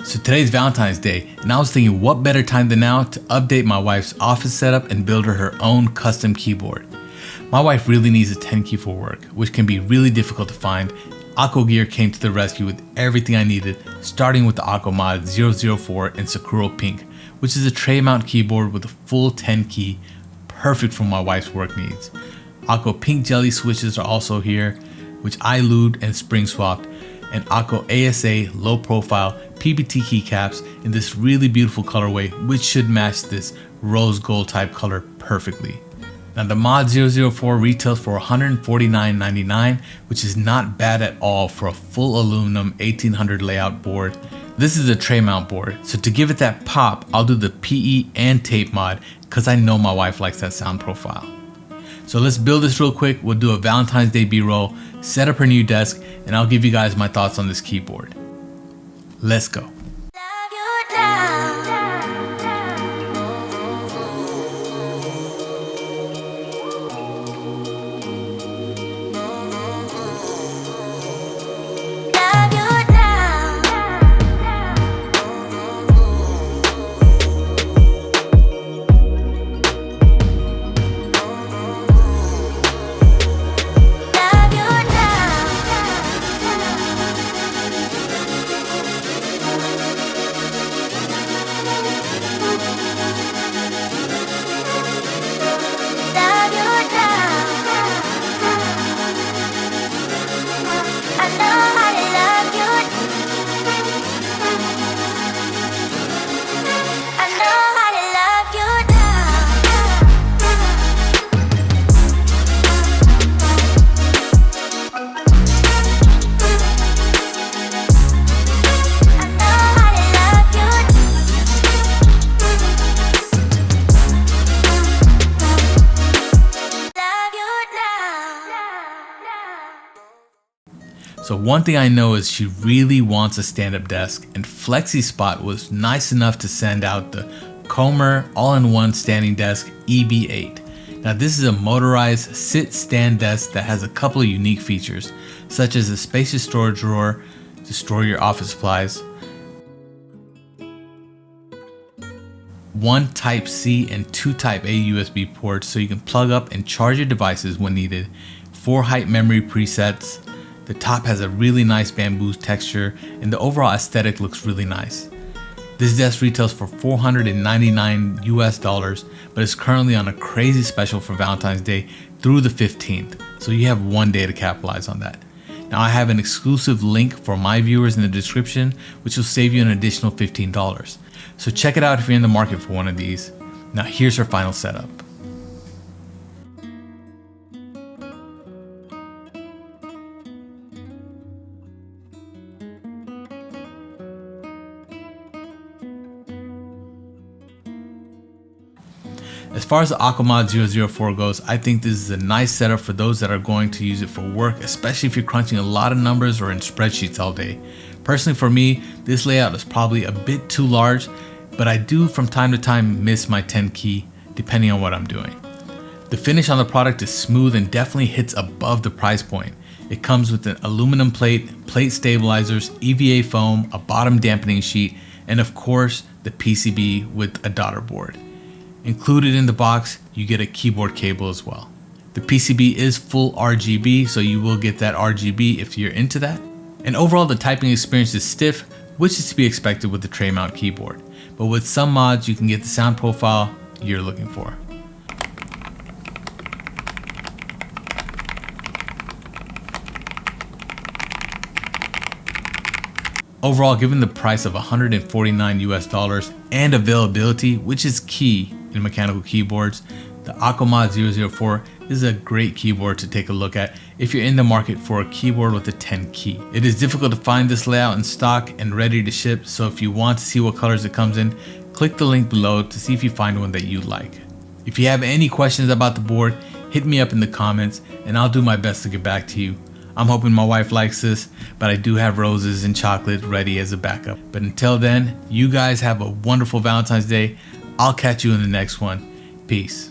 So today's Valentine's Day, and I was thinking what better time than now to update my wife's office setup and build her own custom keyboard. My wife really needs a 10 key for work, which can be really difficult to find. Akko Gear came to the rescue with everything I needed, starting with the Akko Mod004 in Sakura Pink, which is a tray mount keyboard with a full 10 key, perfect for my wife's work needs. Akko Pink Jelly switches are also here, which I lubed and spring swapped, and Akko ASA low profile PBT keycaps in this really beautiful colorway, which should match this rose gold type color perfectly. Now the Mod004 retails for $149.99, which is not bad at all for a full aluminum 1800 layout board. This is a tray mount board, so to give it that pop, I'll do the PE and tape mod because I know my wife likes that sound profile. So let's build this real quick. We'll do a Valentine's Day B-roll, set up her new desk, and I'll give you guys my thoughts on this keyboard. Let's go. So one thing I know is she really wants a stand-up desk, and FlexiSpot was nice enough to send out the Comer all-in-one standing desk EB8. Now this is a motorized sit-stand desk that has a couple of unique features, such as a spacious storage drawer to store your office supplies, one Type-C and two Type-A USB ports so you can plug up and charge your devices when needed, 4 height memory presets. The top has a really nice bamboo texture and the overall aesthetic looks really nice. This desk retails for $499 US, but is currently on a crazy special for Valentine's Day through the 15th, so you have one day to capitalize on that. Now I have an exclusive link for my viewers in the description, which will save you an additional $15. So check it out if you're in the market for one of these. Now here's her final setup. As far as the Akko Mod004 goes, I think this is a nice setup for those that are going to use it for work, especially if you're crunching a lot of numbers or in spreadsheets all day. Personally for me, this layout is probably a bit too large, but I do from time to time miss my 10 key depending on what I'm doing. The finish on the product is smooth and definitely hits above the price point. It comes with an aluminum plate, plate stabilizers, EVA foam, a bottom dampening sheet, and of course the PCB with a daughter board. Included in the box, you get a keyboard cable as well. The PCB is full RGB, so you will get that RGB if you're into that. And overall, the typing experience is stiff, which is to be expected with the tray mount keyboard. But with some mods, you can get the sound profile you're looking for. Overall, given the price of $149 US and availability, which is key in mechanical keyboards, the Akko Mod004 is a great keyboard to take a look at if you're in the market for a keyboard with a 10 key. It is difficult to find this layout in stock and ready to ship, so if you want to see what colors it comes in, click the link below to see if you find one that you like. If you have any questions about the board, hit me up in the comments and I'll do my best to get back to you. I'm hoping my wife likes this, but I do have roses and chocolate ready as a backup. But until then, you guys have a wonderful Valentine's Day. I'll catch you in the next one. Peace.